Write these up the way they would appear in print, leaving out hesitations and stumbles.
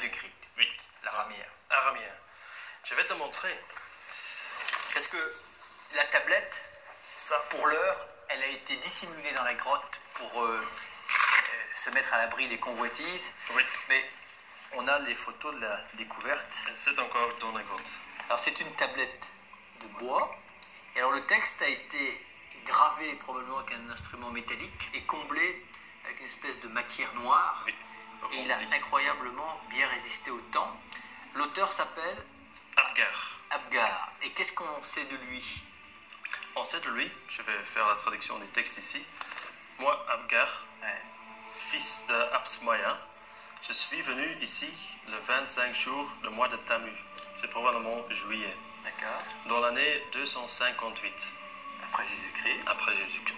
Jésus-Christ. Oui. L'araméen. Araméen. Je vais te montrer. Parce que la tablette, ça, pour l'heure, elle a été dissimulée dans la grotte pour se mettre à l'abri des convoitises. Oui. Mais on a les photos de la découverte. C'est encore dans la grotte. Alors c'est une tablette de bois. Et alors le texte a été gravé probablement avec un instrument métallique et comblé avec une espèce de matière noire. Oui. Et il a incroyablement bien résisté au temps. L'auteur s'appelle Abgar. Abgar. Et qu'est-ce qu'on sait de lui? On sait de lui, je vais faire la traduction du texte ici. Moi, Abgar, fils de Absmoya, je suis venu ici le 25 jour du mois de Tamu. C'est probablement juillet. D'accord. Dans l'année 258. Après Jésus-Christ. Après Jésus-Christ.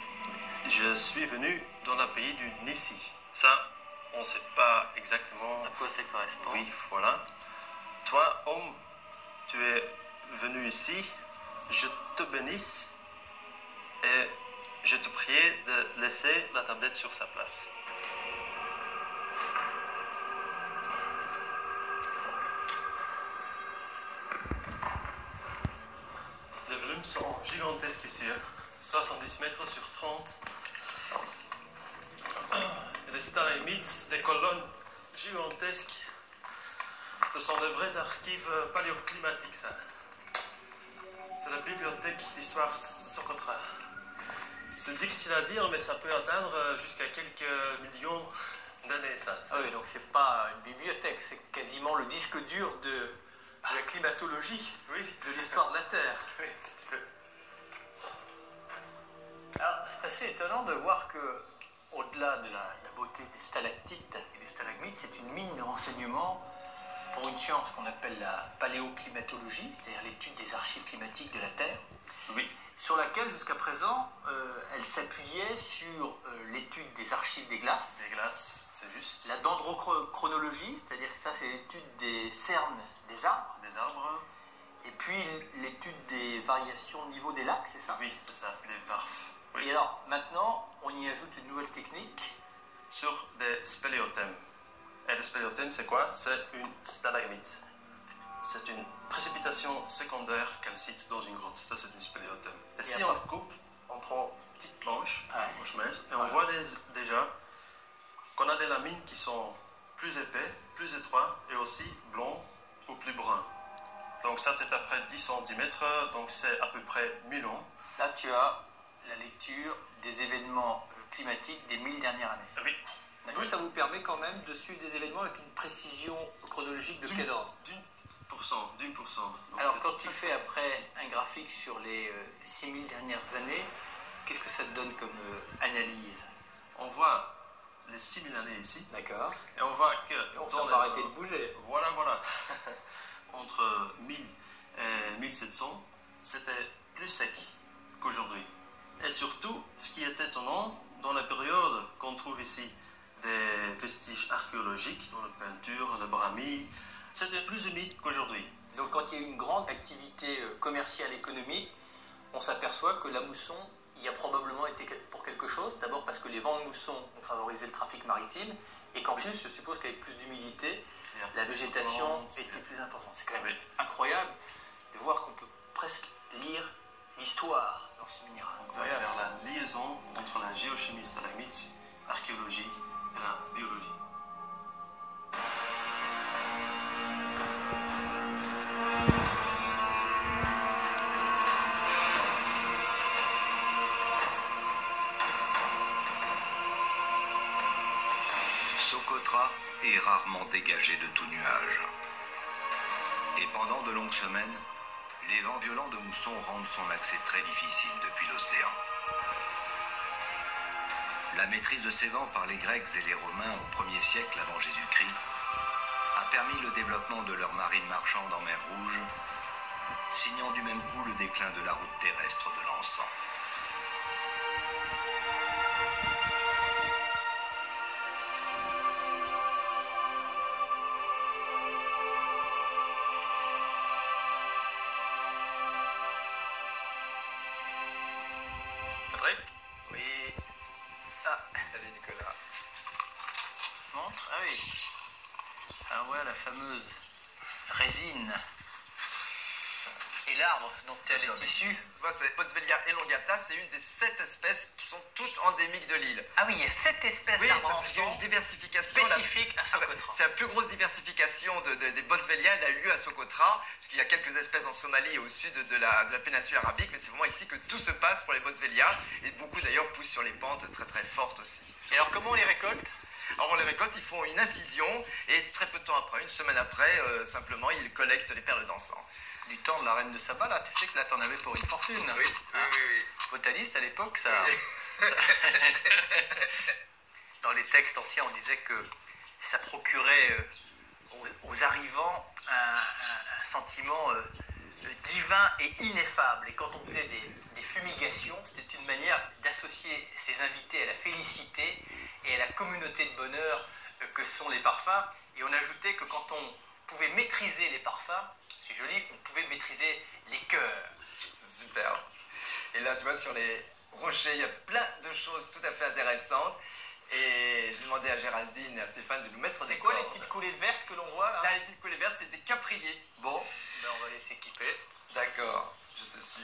Je suis venu dans le pays du Nissi. Ça, on ne sait pas exactement. À quoi ça correspond? Oui, voilà. Toi, homme, tu es venu ici. Je te bénisse et je te prie de laisser la tablette sur sa place. Les volumes sont gigantesques ici, 70 mètres sur 30. Et les stalagmites, des colonnes gigantesques. Ce sont de vrais archives paléoclimatiques, ça. C'est la bibliothèque d'histoire Socotra. C'est difficile à dire, mais ça peut atteindre jusqu'à quelques millions d'années, ça. Ah oui, donc c'est pas une bibliothèque, c'est quasiment le disque dur de la climatologie, Oui. de l'histoire de la Terre. Oui, si tu veux. Alors, c'est assez étonnant de voir que, au-delà de la beauté des stalactites et des stalagmites, c'est une mine de renseignements pour une science qu'on appelle la paléoclimatologie, c'est-à-dire l'étude des archives climatiques de la Terre, Oui. sur laquelle, jusqu'à présent, elle s'appuyait sur l'étude des archives des glaces, Des glaces, c'est juste. la dendrochronologie, c'est-à-dire que ça, c'est l'étude des cernes des arbres, Des arbres. et puis l'étude des variations de niveau des lacs, c'est ça? Oui, c'est ça, des varfs. Oui. Et alors, maintenant, on y ajoute une nouvelle technique. Sur des spéléothèmes. Et le spéléothème, c'est quoi? C'est une stalagmite. C'est une précipitation secondaire calcite dans une grotte. Ça, c'est une spéléothème. Et si on coupe, on prend une petite planche, et on voit déjà qu'on a des lamines qui sont plus épais, plus étroits, et aussi blancs ou plus bruns. Donc ça, c'est après 10 cm, donc c'est à peu près 1000 ans. Là, tu as la lecture des événements climatiques des 1000 dernières années. Oui. D'accord. Ça vous permet quand même de suivre des événements avec une précision chronologique de quel ordre? D'une pour cent. Alors, quand tu fais après un graphique sur les 6000 dernières années, qu'est-ce que ça te donne comme analyse? On voit les 6000 années ici. D'accord. Et on voit que... On ne s'est pas arrêté de bouger. Voilà. Entre 1000 et 1700, c'était plus sec qu'aujourd'hui. Et surtout, ce qui est étonnant, dans la période qu'on trouve ici des vestiges archéologiques, dans la peinture, le brahmi, c'était plus humide qu'aujourd'hui. Donc quand il y a une grande activité commerciale économique, on s'aperçoit que la mousson y a probablement été pour quelque chose. D'abord parce que les vents de mousson ont favorisé le trafic maritime et qu'en plus, je suppose qu'avec plus d'humidité, la végétation était plus importante. C'est quand même incroyable de voir qu'on peut presque lire l'histoire dans ce minéral. On va faire la liaison entre la géochimie stalagmite, l'archéologie et la biologie. Socotra est rarement dégagé de tout nuage. Et pendant de longues semaines, les vents violents de mousson rendent son accès très difficile depuis l'océan. La maîtrise de ces vents par les Grecs et les Romains au 1er siècle avant Jésus-Christ a permis le développement de leur marine marchande en mer Rouge, signant du même coup le déclin de la route terrestre de l'encens. Patrick? Oui. Ah, salut Nicolas. Montre? Ah oui. Ah ouais, la fameuse résine. Et l'arbre dont elle est issue. C'est Boswellia elongata, c'est une des 7 espèces qui sont toutes endémiques de l'île. Ah oui, il y a 7 espèces Oui, d'arbres ça en c'est une diversification. spécifique à Socotra. C'est la plus grosse diversification des Boswellia, elle a eu lieu à Socotra, puisqu'il y a quelques espèces en Somalie et au sud de la péninsule arabique, mais c'est vraiment ici que tout se passe pour les Boswellia, et beaucoup d'ailleurs poussent sur les pentes très très fortes aussi. Et alors comment on les récolte? Alors on les récolte, ils font une incision, et très peu de temps après, une semaine après, simplement ils collectent les perles d'encens. Du temps de la reine de Saba, là, tu sais que là t'en avais pour une fortune. Oui, oui. Botaniste à l'époque, ça... Dans les textes anciens, on disait que ça procurait aux arrivants un sentiment divin et ineffable. Et quand on faisait des fumigations, c'était une manière d'associer ses invités à la félicité et à la communauté de bonheur que sont les parfums. Et on ajoutait que quand on pouvait maîtriser les parfums, c'est joli, on pouvait maîtriser les cœurs. C'est super. Et là, tu vois, sur les rochers, il y a plein de choses tout à fait intéressantes. Et j'ai demandé à Géraldine et à Stéphane de nous mettre des Quoi, cordes. les petites coulées vertes que l'on voit là? Là, les petites coulées vertes, c'est des capriers. Bon, ben on va les s'équiper. D'accord, je te suis.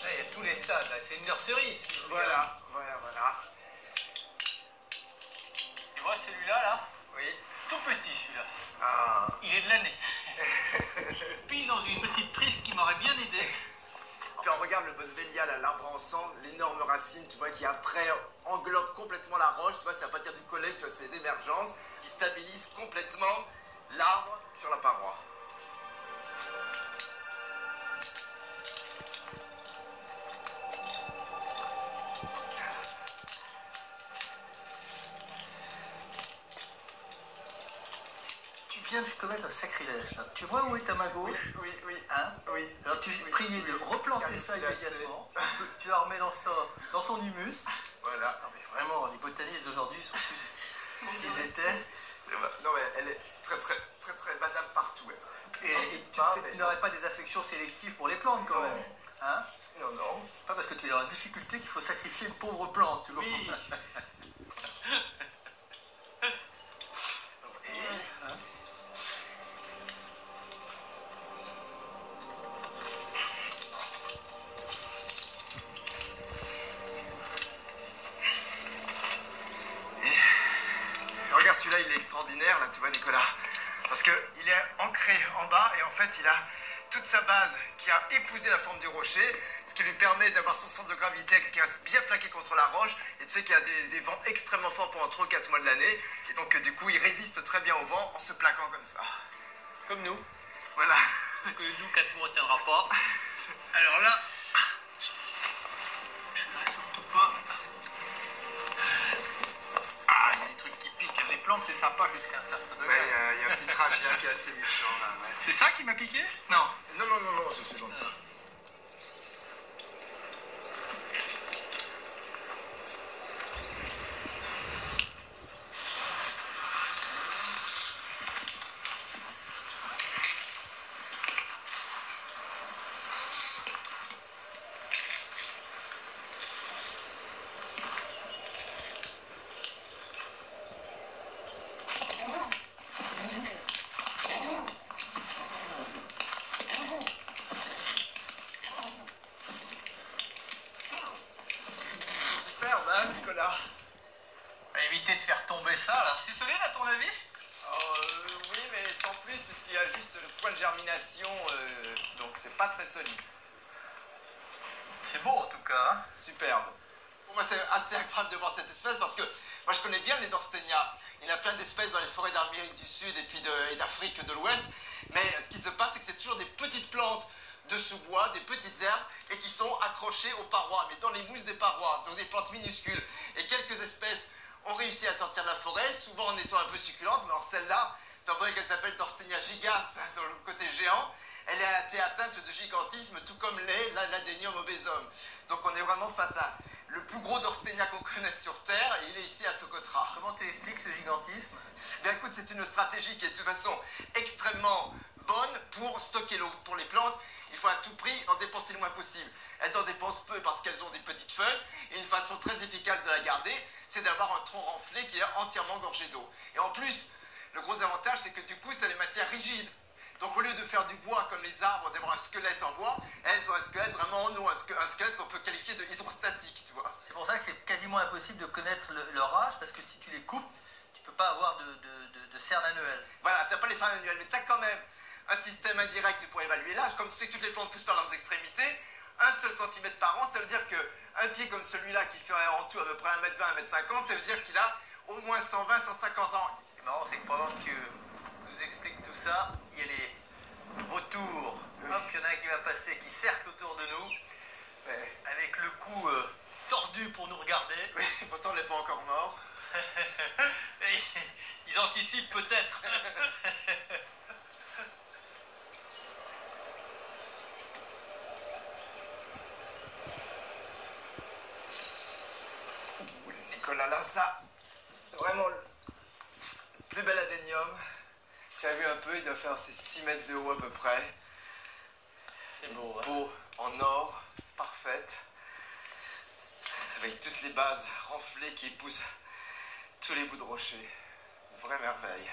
Là, il y a tous les stades, là. C'est une nurserie ici. Voilà. Tu vois celui-là, là? Oui. Tout petit celui-là. Ah. Il est de l'année. Pile dans une petite prise qui m'aurait bien aidé. Puis on regarde le Boswellia, là, l'arbre ensemble, l'énorme racine, tu vois, qui après englobe complètement la roche, tu vois, c'est à partir du collet que tu as ces émergences qui stabilisent complètement l'arbre sur la paroi. Tu viens de commettre un sacrilège, là. Tu vois où est ta main gauche? Oui. Hein? Oui. Alors tu priais de replanter ça immédiatement. Tu la remets dans son humus. Voilà. Non mais vraiment, les botanistes d'aujourd'hui sont plus ce qu'ils étaient. Non mais elle est très banale partout. Et tu n'aurais pas des affections sélectives pour les plantes quand même. Hein? Non. C'est pas parce que tu es en difficulté qu'il faut sacrifier une pauvre plante, tu vois. Oui. Regarde celui-là, il est extraordinaire, là, tu vois, Nicolas. Parce qu'il est ancré en bas et en fait, il a toute sa base qui a épousé la forme du rocher, ce qui lui permet d'avoir son centre de gravité qui reste bien plaqué contre la roche. Et tu sais qu'il y a des vents extrêmement forts pendant 3 ou 4 mois de l'année. Et donc, du coup, il résiste très bien au vent en se plaquant comme ça. Comme nous. Voilà. Que nous, 4 mois, on ne tiendra pas. Alors là, je ne surtout pas. Ah, il y a des trucs qui piquent. Les plantes, c'est sympa jusqu'à un certain degré. Ouais, il y a un petit tragédien qui est assez méchant, là. Ouais. C'est ça qui m'a piqué? Non. Non, c'est gentil. Superbe, hein, Nicolas? Éviter de faire tomber ça, là. C'est solide, à ton avis? Oui, mais sans plus, puisqu'il y a juste le point de germination, donc c'est pas très solide. C'est beau, en tout cas. Hein. Superbe. Pour moi, c'est assez agréable de voir cette espèce parce que moi, je connais bien les Dorstenia. Il y en a plein d'espèces dans les forêts d'Amérique du Sud et puis d'Afrique de l'Ouest. Mais ce qui se passe, c'est que c'est toujours des petites plantes de sous-bois, des petites herbes, et qui sont accrochées aux parois, mais dans les mousses des parois, donc des plantes minuscules. Et quelques espèces ont réussi à sortir de la forêt, souvent en étant un peu succulentes, mais alors celle-là, tu vois qu'elle s'appelle Dorstenia gigas, dans le côté géant, elle a été atteinte de gigantisme, tout comme l'Adenium obésum. Donc on est vraiment face à le plus gros Dorsenia qu'on connaisse sur Terre, et il est ici à Socotra. Comment tu expliques ce gigantisme? Bien écoute, c'est une stratégie qui est de toute façon extrêmement bonne pour stocker l'eau. Pour les plantes, il faut à tout prix en dépenser le moins possible. Elles en dépensent peu parce qu'elles ont des petites feuilles, et une façon très efficace de la garder, c'est d'avoir un tronc renflé qui est entièrement gorgé d'eau. Et en plus, le gros avantage, c'est que du coup, c'est des matières rigides. Donc au lieu de faire du bois comme les arbres, d'avoir un squelette en bois, elles ont un squelette vraiment en eau, un squelette qu'on peut qualifier de hydrostatique, tu vois. C'est pour ça que c'est quasiment impossible de connaître leur âge, parce que si tu les coupes, tu peux pas avoir de cernes annuelles. Voilà, t'as pas les cernes annuelles, mais t'as quand même un système indirect pour évaluer l'âge. Comme tu sais que toutes les plantes poussent par leurs extrémités, un seul centimètre par an, ça veut dire qu'un pied comme celui-là, qui fait en tout à peu près 1m20, 1m50, ça veut dire qu'il a au moins 120, 150 ans. Ce qui est marrant, c'est que pendant que tu nous expliques tout ça, il y a les vautours. Hop, il y en a un qui va passer, qui cercle autour de nous, avec le cou tordu pour nous regarder. Oui, pourtant on n'est pas encore mort. Et ils anticipent peut-être. Nicolas, là, ça, c'est vraiment le plus bel adénium. Tu as vu un peu, il doit faire ses 6 mètres de haut à peu près. C'est beau, hein? Peau en or, parfaite. Avec toutes les bases renflées qui poussent tous les bouts de rocher. Une vraie merveille.